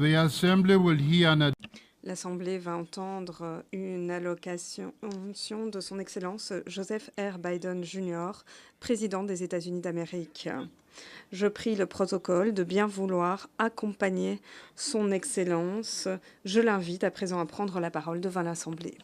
The Assembly will hear an L'Assemblée va entendre une allocation de son Excellence Joseph R. Biden Jr., président des États-Unis d'Amérique. Je prie le protocole de bien vouloir accompagner son Excellence. Je l'invite à présent à prendre la parole devant l'Assemblée.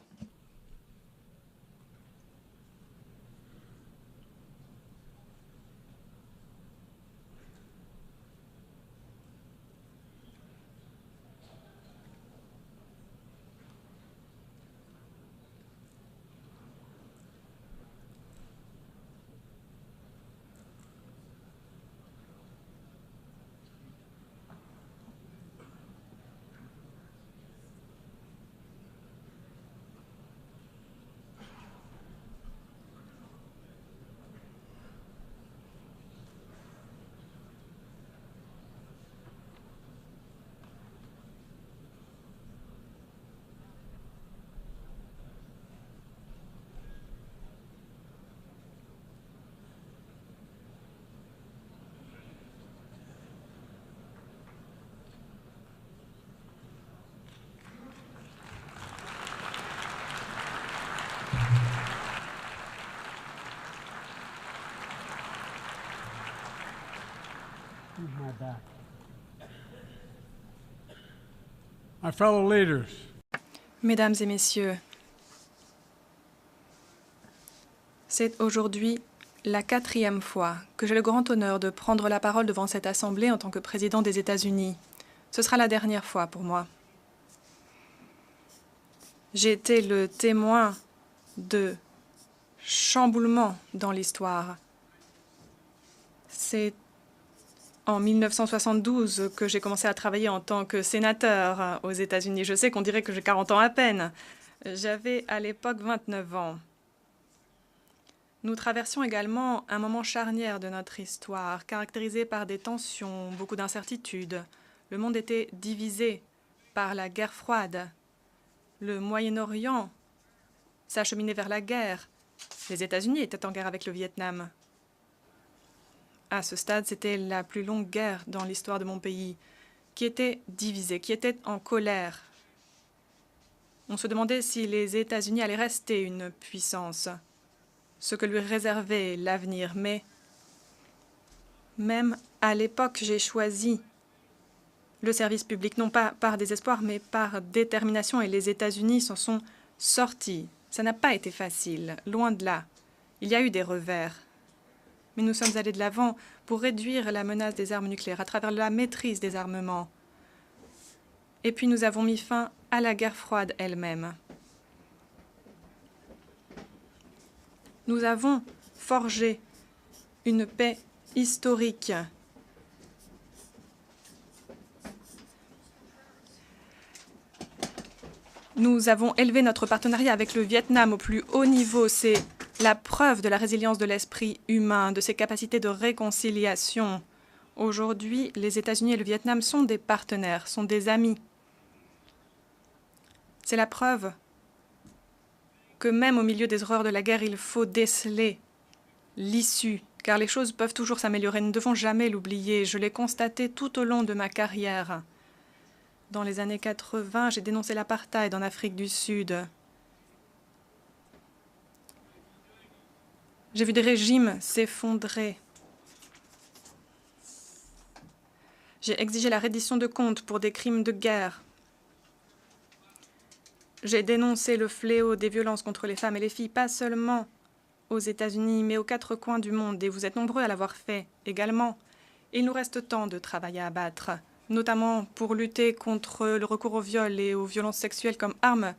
My fellow leaders, Mesdames et messieurs, c'est aujourd'hui la 4e fois que j'ai le grand honneur de prendre la parole devant cette Assemblée en tant que président des États-Unis. Ce sera la dernière fois pour moi. J'ai été le témoin de chamboulements dans l'histoire. C'est en 1972 que j'ai commencé à travailler en tant que sénateur aux États-Unis. Je sais qu'on dirait que j'ai 40 ans à peine. J'avais à l'époque 29 ans. Nous traversions également un moment charnière de notre histoire, caractérisé par des tensions, beaucoup d'incertitudes. Le monde était divisé par la guerre froide. Le Moyen-Orient s'acheminait vers la guerre. Les États-Unis étaient en guerre avec le Vietnam. À ce stade, c'était la plus longue guerre dans l'histoire de mon pays, qui était divisée, qui était en colère. On se demandait si les États-Unis allaient rester une puissance, ce que lui réservait l'avenir. Mais même à l'époque, j'ai choisi le service public, non pas par désespoir, mais par détermination, et les États-Unis s'en sont sortis. Ça n'a pas été facile, loin de là. Il y a eu des revers. Mais nous sommes allés de l'avant pour réduire la menace des armes nucléaires à travers la maîtrise des armements. Et puis nous avons mis fin à la guerre froide elle-même. Nous avons forgé une paix historique. Nous avons élevé notre partenariat avec le Vietnam au plus haut niveau. C'est la preuve de la résilience de l'esprit humain, de ses capacités de réconciliation. Aujourd'hui, les États-Unis et le Vietnam sont des partenaires, sont des amis. C'est la preuve que même au milieu des horreurs de la guerre, il faut déceler l'issue, car les choses peuvent toujours s'améliorer. Nous ne devons jamais l'oublier. Je l'ai constaté tout au long de ma carrière. Dans les années 80, j'ai dénoncé l'apartheid en Afrique du Sud. J'ai vu des régimes s'effondrer. J'ai exigé la reddition de comptes pour des crimes de guerre. J'ai dénoncé le fléau des violences contre les femmes et les filles, pas seulement aux États-Unis, mais aux 4 coins du monde. Et vous êtes nombreux à l'avoir fait également. Il nous reste tant de travail à abattre, notamment pour lutter contre le recours au viol et aux violences sexuelles comme armes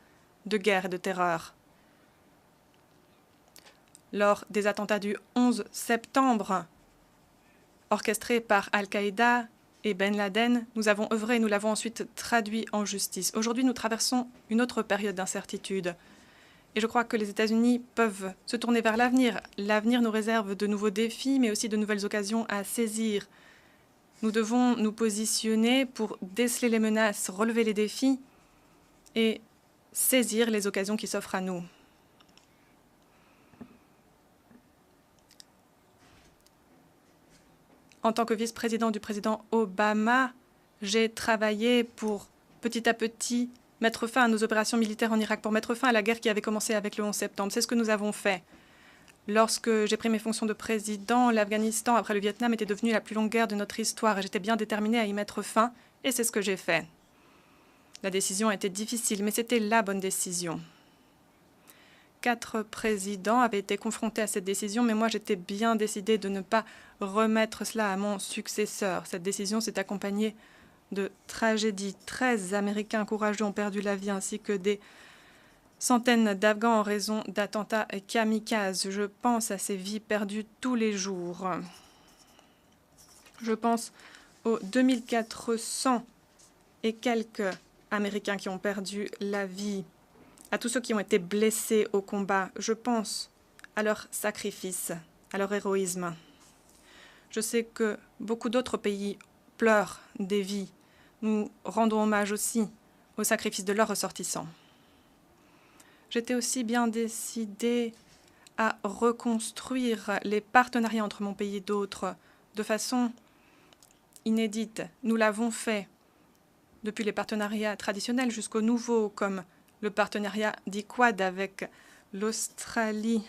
de guerre et de terreur. Lors des attentats du 11 septembre, orchestrés par Al-Qaïda et Ben Laden, nous avons œuvré et nous l'avons ensuite traduit en justice. Aujourd'hui, nous traversons une autre période d'incertitude. Et je crois que les États-Unis peuvent se tourner vers l'avenir. L'avenir nous réserve de nouveaux défis, mais aussi de nouvelles occasions à saisir. Nous devons nous positionner pour déceler les menaces, relever les défis et saisir les occasions qui s'offrent à nous. En tant que vice-président du président Obama, J'ai travaillé pour, petit à petit, mettre fin à nos opérations militaires en Irak, pour mettre fin à la guerre qui avait commencé avec le 11 septembre. C'est ce que nous avons fait. Lorsque j'ai pris mes fonctions de président, l'Afghanistan, après le Vietnam, était devenue la plus longue guerre de notre histoire et j'étais bien déterminée à y mettre fin, et c'est ce que j'ai fait. La décision a été difficile, mais c'était la bonne décision. 4 présidents avaient été confrontés à cette décision, mais moi j'étais bien décidée de ne pas remettre cela à mon successeur. Cette décision s'est accompagnée de tragédies. 13 Américains courageux ont perdu la vie, ainsi que des centaines d'Afghans en raison d'attentats kamikazes. Je pense à ces vies perdues tous les jours. Je pense aux 2400 et quelques Américains qui ont perdu la vie, à tous ceux qui ont été blessés au combat. Je pense à leur sacrifice, à leur héroïsme. Je sais que beaucoup d'autres pays pleurent des vies. Nous rendons hommage aussi au sacrifice de leurs ressortissants. J'étais aussi bien décidée à reconstruire les partenariats entre mon pays et d'autres de façon inédite. Nous l'avons fait depuis les partenariats traditionnels jusqu'aux nouveaux, comme le partenariat dit Quad avec l'Australie,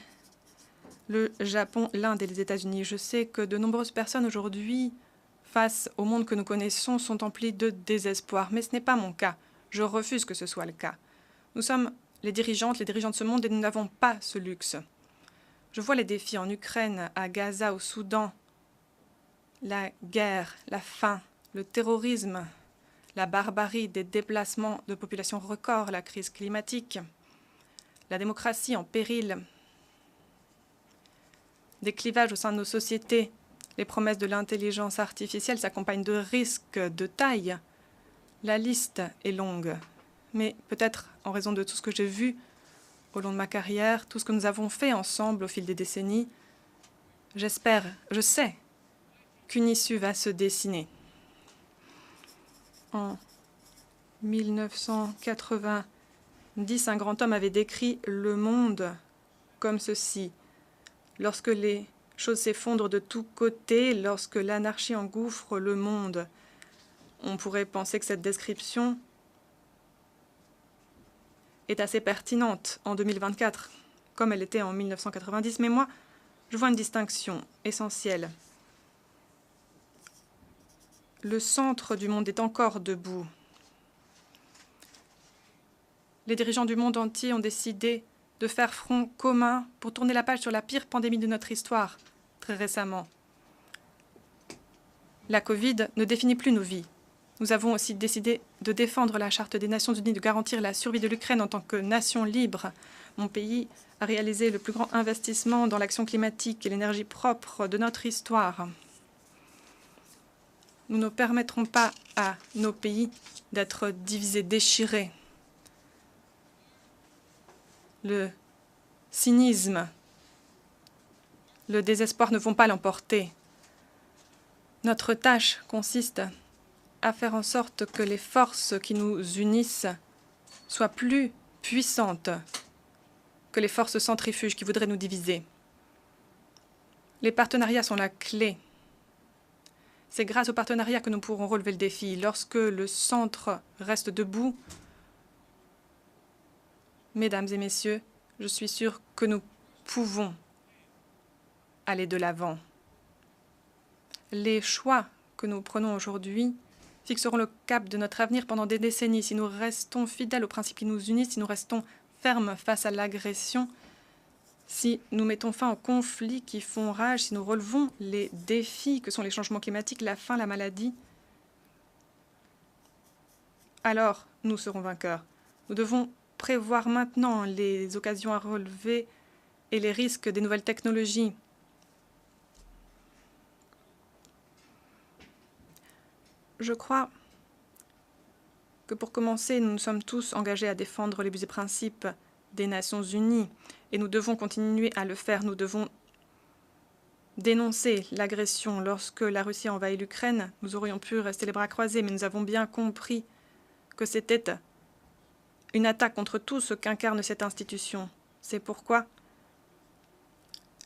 le Japon, l'Inde et les États-Unis. Je sais que de nombreuses personnes aujourd'hui, face au monde que nous connaissons, sont emplies de désespoir. Mais ce n'est pas mon cas. Je refuse que ce soit le cas. Nous sommes les dirigeants de ce monde et nous n'avons pas ce luxe. Je vois les défis en Ukraine, à Gaza, au Soudan, la guerre, la faim, le terrorisme, la barbarie, des déplacements de populations records, la crise climatique, la démocratie en péril, des clivages au sein de nos sociétés. Les promesses de l'intelligence artificielle s'accompagnent de risques de taille. La liste est longue, mais peut-être en raison de tout ce que j'ai vu au long de ma carrière, tout ce que nous avons fait ensemble au fil des décennies, j'espère, je sais qu'une issue va se dessiner. En 1990, un grand homme avait décrit le monde comme ceci. Lorsque les choses s'effondrent de tous côtés, lorsque l'anarchie engouffre le monde, on pourrait penser que cette description est assez pertinente en 2024, comme elle était en 1990. Mais moi, je vois une distinction essentielle. Le centre du monde est encore debout. Les dirigeants du monde entier ont décidé de faire front commun pour tourner la page sur la pire pandémie de notre histoire, très récemment. La Covid ne définit plus nos vies. Nous avons aussi décidé de défendre la Charte des Nations Unies, de garantir la survie de l'Ukraine en tant que nation libre. Mon pays a réalisé le plus grand investissement dans l'action climatique et l'énergie propre de notre histoire. Nous ne permettrons pas à nos pays d'être divisés, déchirés. Le cynisme, le désespoir ne vont pas l'emporter. Notre tâche consiste à faire en sorte que les forces qui nous unissent soient plus puissantes que les forces centrifuges qui voudraient nous diviser. Les partenariats sont la clé. C'est grâce aux partenariats que nous pourrons relever le défi. Lorsque le centre reste debout, mesdames et messieurs, je suis sûre que nous pouvons aller de l'avant. Les choix que nous prenons aujourd'hui fixeront le cap de notre avenir pendant des décennies. Si nous restons fidèles aux principes qui nous unissent, si nous restons fermes face à l'agression, si nous mettons fin aux conflits qui font rage, si nous relevons les défis que sont les changements climatiques, la faim, la maladie, alors nous serons vainqueurs. Nous devons prévoir maintenant les occasions à relever et les risques des nouvelles technologies. Je crois que pour commencer, nous nous sommes tous engagés à défendre les buts et principes des Nations Unies et nous devons continuer à le faire. Nous devons dénoncer l'agression. Lorsque la Russie a envahi l'Ukraine, nous aurions pu rester les bras croisés, mais nous avons bien compris que c'était une attaque contre tout ce qu'incarne cette institution. C'est pourquoi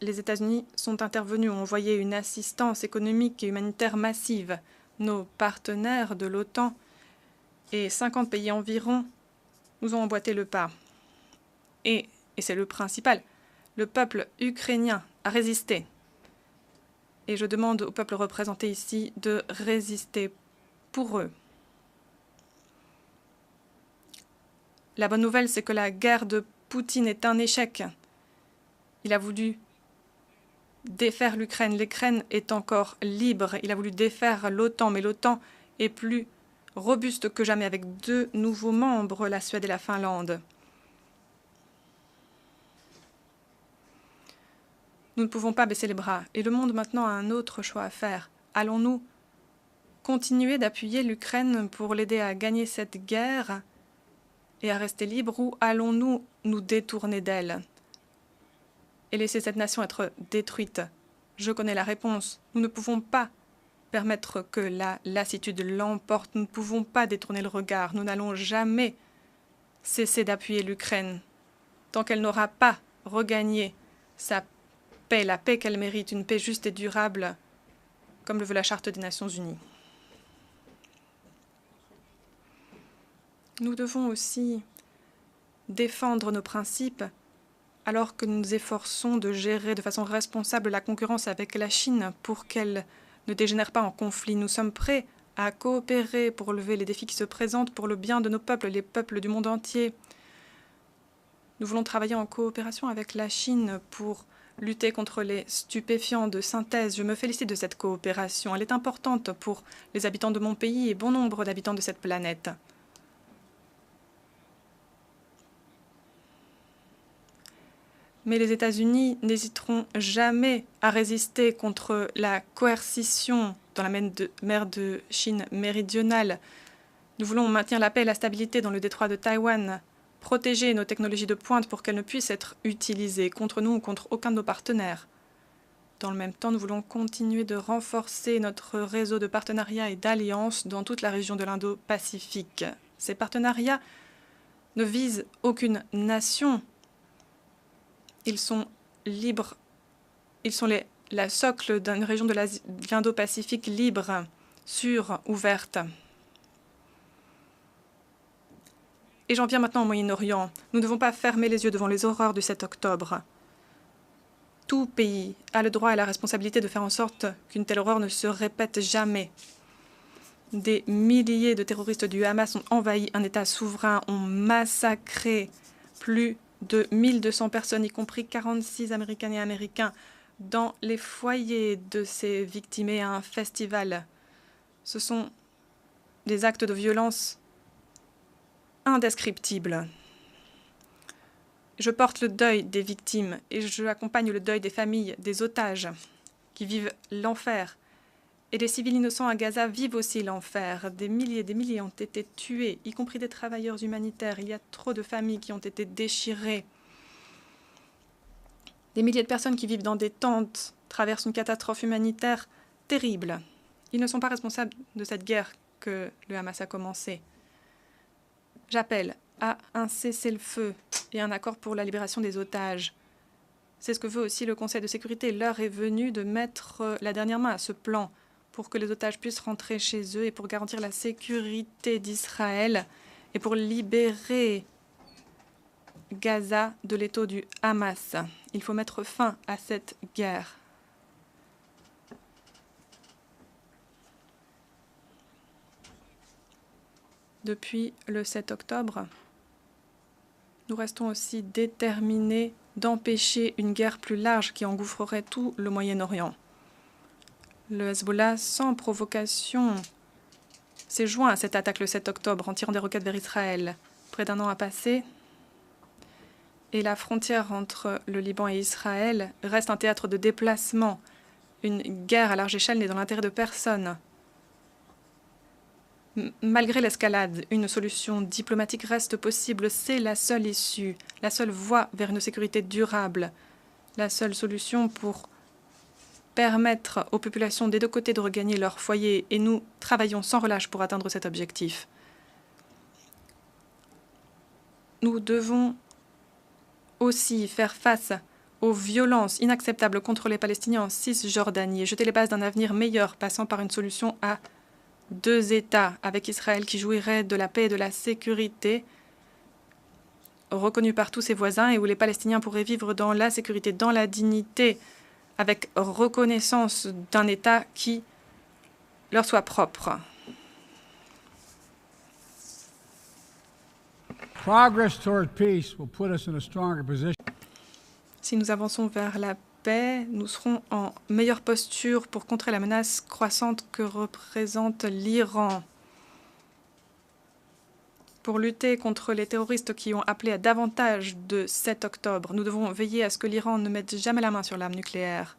les États-Unis sont intervenus, ont envoyé une assistance économique et humanitaire massive nos partenaires de l'OTAN et 50 pays environ nous ont emboîté le pas. Et c'est le principal, le peuple ukrainien a résisté. Et je demande au peuple représenté ici de résister pour eux. La bonne nouvelle, c'est que la guerre de Poutine est un échec. Il a voulu défaire l'Ukraine. L'Ukraine est encore libre. Il a voulu défaire l'OTAN, mais l'OTAN est plus robuste que jamais avec 2 nouveaux membres, la Suède et la Finlande. Nous ne pouvons pas baisser les bras. Et le monde maintenant a un autre choix à faire. Allons-nous continuer d'appuyer l'Ukraine pour l'aider à gagner cette guerre et à rester libre, ou allons-nous nous détourner d'elle et laisser cette nation être détruite? Je connais la réponse. Nous ne pouvons pas permettre que la lassitude l'emporte. Nous ne pouvons pas détourner le regard. Nous n'allons jamais cesser d'appuyer l'Ukraine tant qu'elle n'aura pas regagné sa paix, la paix qu'elle mérite, une paix juste et durable, comme le veut la Charte des Nations Unies. Nous devons aussi défendre nos principes alors que nous nous efforçons de gérer de façon responsable la concurrence avec la Chine pour qu'elle ne dégénère pas en conflit. Nous sommes prêts à coopérer pour relever les défis qui se présentent pour le bien de nos peuples, les peuples du monde entier. Nous voulons travailler en coopération avec la Chine pour lutter contre les stupéfiants de synthèse. Je me félicite de cette coopération. Elle est importante pour les habitants de mon pays et bon nombre d'habitants de cette planète. Mais les États-Unis n'hésiteront jamais à résister contre la coercition dans la mer de Chine méridionale. Nous voulons maintenir la paix et la stabilité dans le détroit de Taïwan, protéger nos technologies de pointe pour qu'elles ne puissent être utilisées contre nous ou contre aucun de nos partenaires. Dans le même temps, nous voulons continuer de renforcer notre réseau de partenariats et d'alliances dans toute la région de l'Indo-Pacifique. Ces partenariats ne visent aucune nation. Ils sont libres. Ils sont la socle d'une région de l'Indo-Pacifique libre, sûre, ouverte. Et j'en viens maintenant au Moyen-Orient. Nous ne devons pas fermer les yeux devant les horreurs du 7 octobre. Tout pays a le droit et la responsabilité de faire en sorte qu'une telle horreur ne se répète jamais. Des milliers de terroristes du Hamas ont envahi un État souverain, ont massacré plus de 1200 personnes, y compris 46 Américaines et Américains, dans les foyers de ces victimes et à un festival. Ce sont des actes de violence indescriptibles. Je porte le deuil des victimes et je accompagne le deuil des familles, des otages qui vivent l'enfer. Et les civils innocents à Gaza vivent aussi l'enfer. Des milliers ont été tués, y compris des travailleurs humanitaires. Il y a trop de familles qui ont été déchirées. Des milliers de personnes qui vivent dans des tentes traversent une catastrophe humanitaire terrible. Ils ne sont pas responsables de cette guerre que le Hamas a commencée. J'appelle à un cessez-le-feu et un accord pour la libération des otages. C'est ce que veut aussi le Conseil de sécurité. L'heure est venue de mettre la dernière main à ce plan pour que les otages puissent rentrer chez eux et pour garantir la sécurité d'Israël et pour libérer Gaza de l'étau du Hamas. Il faut mettre fin à cette guerre. Depuis le 7 octobre, nous restons aussi déterminés d'empêcher une guerre plus large qui engouffrerait tout le Moyen-Orient. Le Hezbollah, sans provocation, s'est joint à cette attaque le 7 octobre en tirant des roquettes vers Israël. Près d'un an a passé et la frontière entre le Liban et Israël reste un théâtre de déplacement. Une guerre à large échelle n'est dans l'intérêt de personne. Malgré l'escalade, une solution diplomatique reste possible. C'est la seule issue, la seule voie vers une sécurité durable, la seule solution pour permettre aux populations des deux côtés de regagner leur foyer. Et nous travaillons sans relâche pour atteindre cet objectif. Nous devons aussi faire face aux violences inacceptables contre les Palestiniens en Cisjordanie et jeter les bases d'un avenir meilleur passant par une solution à 2 États avec Israël qui jouiraient de la paix et de la sécurité, reconnus par tous ses voisins, et où les Palestiniens pourraient vivre dans la sécurité, dans la dignité, avec reconnaissance d'un État qui leur soit propre. Progress toward peace will put us in a stronger position. Si nous avançons vers la paix, nous serons en meilleure posture pour contrer la menace croissante que représente l'Iran. Pour lutter contre les terroristes qui ont appelé à davantage de 7 octobre, nous devons veiller à ce que l'Iran ne mette jamais la main sur l'arme nucléaire.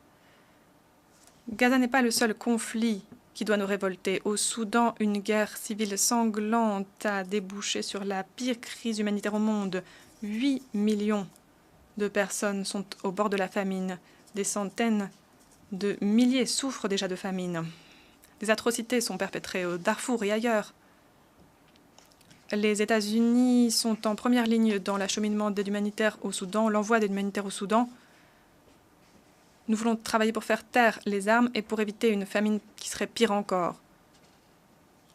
Gaza n'est pas le seul conflit qui doit nous révolter. Au Soudan, une guerre civile sanglante a débouché sur la pire crise humanitaire au monde. 8 millions de personnes sont au bord de la famine. Des centaines de milliers souffrent déjà de famine. Des atrocités sont perpétrées au Darfour et ailleurs. Les États-Unis sont en première ligne dans l'acheminement d'aide humanitaire au Soudan, l'envoi d'aide humanitaire au Soudan. Nous voulons travailler pour faire taire les armes et pour éviter une famine qui serait pire encore.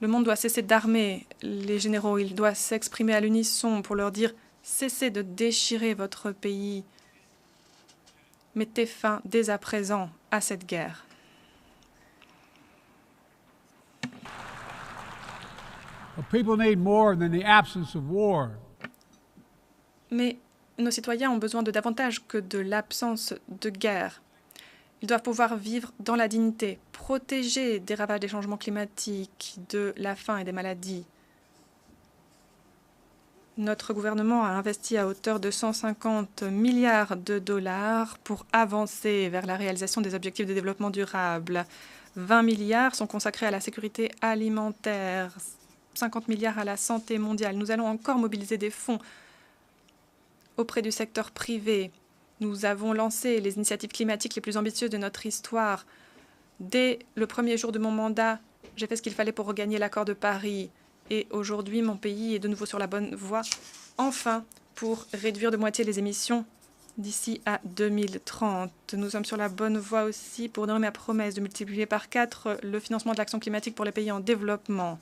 Le monde doit cesser d'armer les généraux. Il doit s'exprimer à l'unisson pour leur dire « Cessez de déchirer votre pays. Mettez fin dès à présent à cette guerre. » But people need more than the absence of war. Mais nos citoyens ont besoin de davantage que de l'absence de guerre. Ils doivent pouvoir vivre dans la dignité, protégés des ravages des changements climatiques, de la faim et des maladies. Notre gouvernement a investi à hauteur de 150 milliards de dollars pour avancer vers la réalisation des objectifs de développement durable. 20 milliards sont consacrés à la sécurité alimentaire, 50 milliards à la santé mondiale. Nous allons encore mobiliser des fonds auprès du secteur privé. Nous avons lancé les initiatives climatiques les plus ambitieuses de notre histoire. Dès le premier jour de mon mandat, j'ai fait ce qu'il fallait pour regagner l'accord de Paris. Et aujourd'hui, mon pays est de nouveau sur la bonne voie, enfin, pour réduire de moitié les émissions d'ici à 2030. Nous sommes sur la bonne voie aussi pour honorer ma promesse de multiplier par 4 le financement de l'action climatique pour les pays en développement.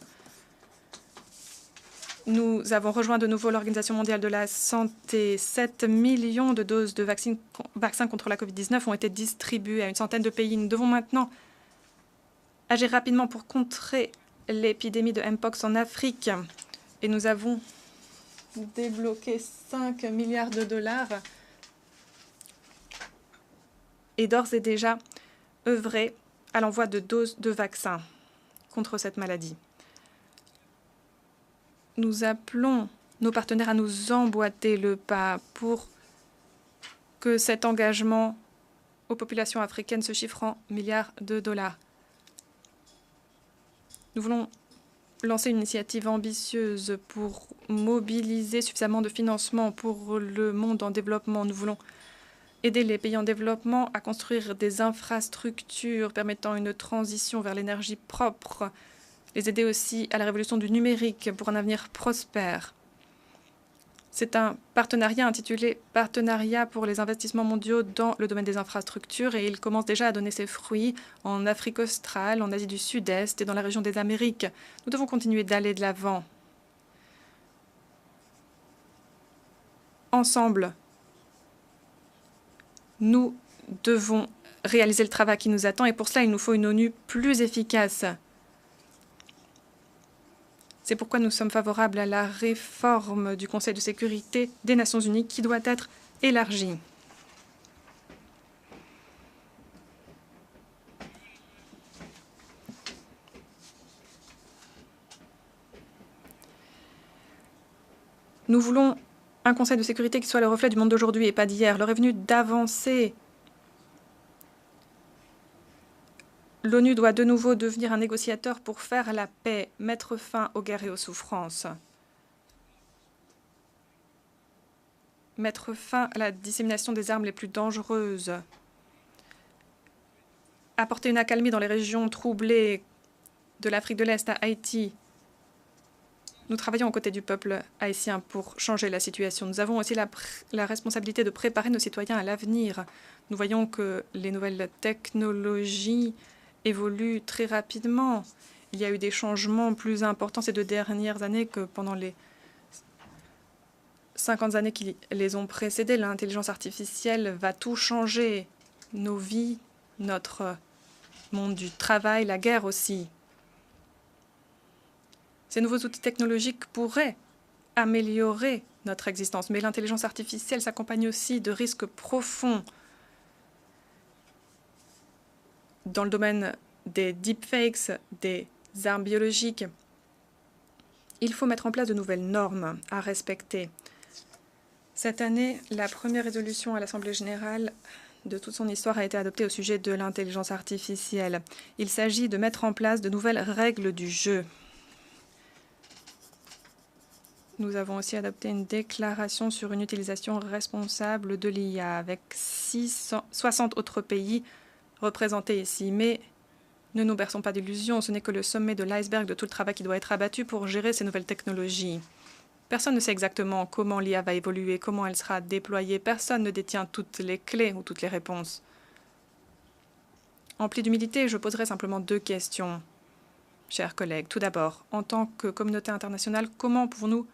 Nous avons rejoint de nouveau l'Organisation mondiale de la santé. 7 millions de doses de vaccins contre la COVID-19 ont été distribuées à une centaine de pays. Nous devons maintenant agir rapidement pour contrer l'épidémie de Mpox en Afrique. Et nous avons débloqué 5 milliards de dollars et d'ores et déjà œuvré à l'envoi de doses de vaccins contre cette maladie. Nous appelons nos partenaires à nous emboîter le pas pour que cet engagement aux populations africaines se chiffre en milliards de dollars. Nous voulons lancer une initiative ambitieuse pour mobiliser suffisamment de financement pour le monde en développement. Nous voulons aider les pays en développement à construire des infrastructures permettant une transition vers l'énergie propre, les aider aussi à la révolution du numérique pour un avenir prospère. C'est un partenariat intitulé « Partenariat pour les investissements mondiaux dans le domaine des infrastructures » et il commence déjà à donner ses fruits en Afrique australe, en Asie du Sud-Est et dans la région des Amériques. Nous devons continuer d'aller de l'avant. Ensemble, nous devons réaliser le travail qui nous attend et pour cela, il nous faut une ONU plus efficace. C'est pourquoi nous sommes favorables à la réforme du Conseil de sécurité des Nations unies qui doit être élargie. Nous voulons un Conseil de sécurité qui soit le reflet du monde d'aujourd'hui et pas d'hier. L'heure est venue d'avancer. L'ONU doit de nouveau devenir un négociateur pour faire la paix, mettre fin aux guerres et aux souffrances. Mettre fin à la dissémination des armes les plus dangereuses. Apporter une accalmie dans les régions troublées de l'Afrique de l'Est à Haïti. Nous travaillons aux côtés du peuple haïtien pour changer la situation. Nous avons aussi la responsabilité de préparer nos citoyens à l'avenir. Nous voyons que les nouvelles technologies évoluent très rapidement Il y a eu des changements plus importants ces 2 dernières années que pendant les 50 années qui les ont précédées. L'intelligence artificielle va tout changer. Nos vies, notre monde du travail, la guerre aussi. Ces nouveaux outils technologiques pourraient améliorer notre existence, mais l'intelligence artificielle s'accompagne aussi de risques profonds dans le domaine des deepfakes, des armes biologiques. Il faut mettre en place de nouvelles normes à respecter. Cette année, la première résolution à l'Assemblée générale de toute son histoire a été adoptée au sujet de l'intelligence artificielle. Il s'agit de mettre en place de nouvelles règles du jeu. Nous avons aussi adopté une déclaration sur une utilisation responsable de l'IA avec 60 autres pays représentés ici. Mais ne nous berçons pas d'illusions, ce n'est que le sommet de l'iceberg de tout le travail qui doit être abattu pour gérer ces nouvelles technologies. Personne ne sait exactement comment l'IA va évoluer, comment elle sera déployée. Personne ne détient toutes les clés ou toutes les réponses. Empli d'humilité, je poserai simplement 2 questions, chers collègues. Tout d'abord, en tant que communauté internationale, comment pouvons-nous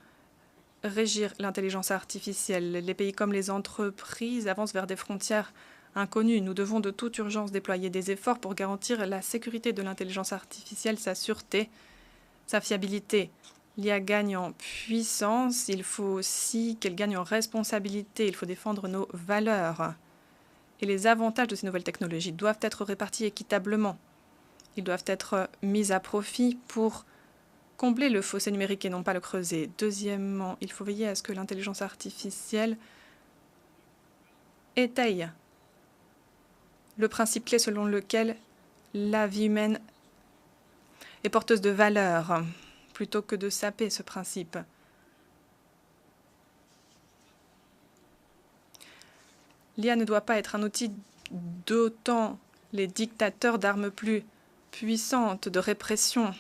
régir l'intelligence artificielle? Les pays comme les entreprises avancent vers des frontières inconnues. Nous devons de toute urgence déployer des efforts pour garantir la sécurité de l'intelligence artificielle, sa sûreté, sa fiabilité. L'IA gagne en puissance, il faut aussi qu'elle gagne en responsabilité. Il faut défendre nos valeurs. Et les avantages de ces nouvelles technologies doivent être répartis équitablement. Ils doivent être mis à profit pour combler le fossé numérique et non pas le creuser. Deuxièmement, il faut veiller à ce que l'intelligence artificielle étaye le principe clé selon lequel la vie humaine est porteuse de valeurs, plutôt que de saper ce principe. L'IA ne doit pas être un outil dotant les dictateurs d'armes plus puissantes, de répression.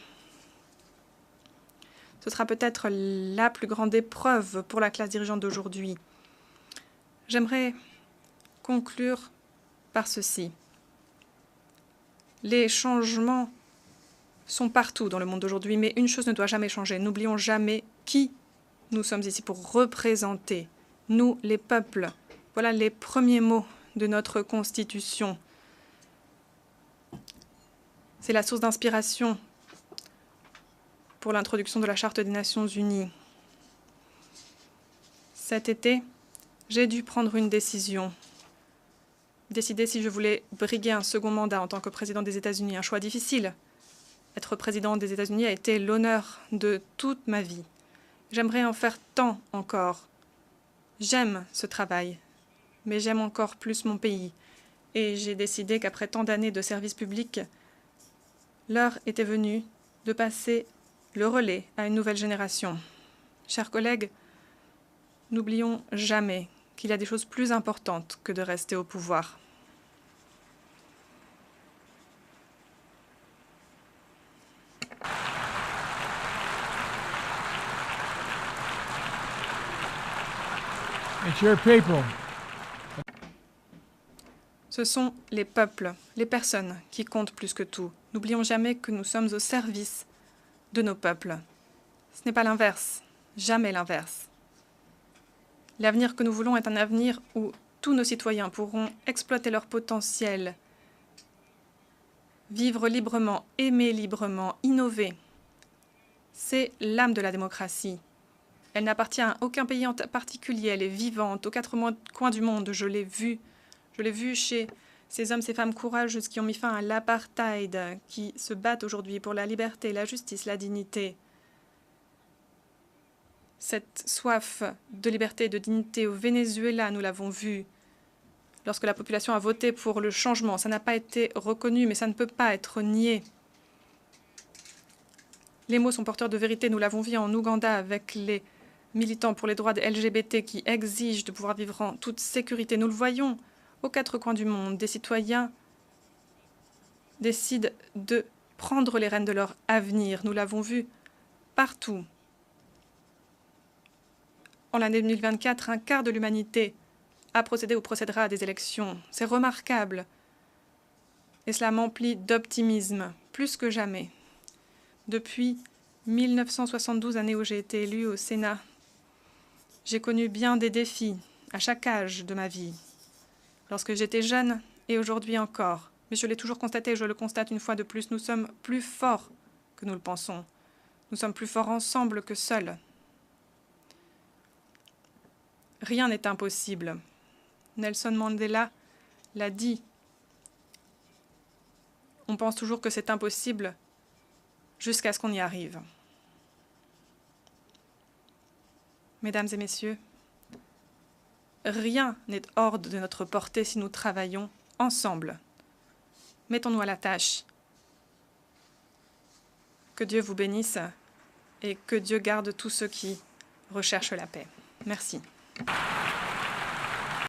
Ce sera peut-être la plus grande épreuve pour la classe dirigeante d'aujourd'hui. J'aimerais conclure par ceci. Les changements sont partout dans le monde d'aujourd'hui, mais une chose ne doit jamais changer. N'oublions jamais qui nous sommes ici pour représenter. Nous, les peuples. Voilà les premiers mots de notre Constitution. C'est la source d'inspiration pour l'introduction de la Charte des Nations Unies. Cet été, j'ai dû prendre une décision. Décider si je voulais briguer un second mandat en tant que président des États-Unis. Un choix difficile. Être président des États-Unis a été l'honneur de toute ma vie. J'aimerais en faire tant encore. J'aime ce travail, mais j'aime encore plus mon pays. Et j'ai décidé qu'après tant d'années de service public, l'heure était venue de passer le relais à une nouvelle génération. Chers collègues, n'oublions jamais qu'il y a des choses plus importantes que de rester au pouvoir. It's your people. Ce sont les peuples, les personnes qui comptent plus que tout. N'oublions jamais que nous sommes au service de nos peuples. Ce n'est pas l'inverse, jamais l'inverse. L'avenir que nous voulons est un avenir où tous nos citoyens pourront exploiter leur potentiel, vivre librement, aimer librement, innover. C'est l'âme de la démocratie. Elle n'appartient à aucun pays en particulier. Elle est vivante aux 4 coins du monde. Je l'ai vue chez ces hommes, ces femmes courageuses qui ont mis fin à l'apartheid, qui se battent aujourd'hui pour la liberté, la justice, la dignité. Cette soif de liberté et de dignité au Venezuela, nous l'avons vu. Lorsque la population a voté pour le changement, ça n'a pas été reconnu, mais ça ne peut pas être nié. Les mots sont porteurs de vérité. Nous l'avons vu en Ouganda avec les militants pour les droits des LGBT qui exigent de pouvoir vivre en toute sécurité. Nous le voyons aux 4 coins du monde. Des citoyens décident de prendre les rênes de leur avenir. Nous l'avons vu partout. En l'année 2024, un quart de l'humanité a procédé ou procédera à des élections. C'est remarquable. Et cela m'emplit d'optimisme, plus que jamais. Depuis 1972, année où j'ai été élue au Sénat, j'ai connu bien des défis à chaque âge de ma vie. Lorsque j'étais jeune et aujourd'hui encore. Mais je l'ai toujours constaté et je le constate une fois de plus, nous sommes plus forts que nous le pensons. Nous sommes plus forts ensemble que seuls. Rien n'est impossible. Nelson Mandela l'a dit. On pense toujours que c'est impossible jusqu'à ce qu'on y arrive. Mesdames et messieurs, rien n'est hors de notre portée si nous travaillons ensemble. Mettons-nous à la tâche. Que Dieu vous bénisse et que Dieu garde tous ceux qui recherchent la paix. Merci.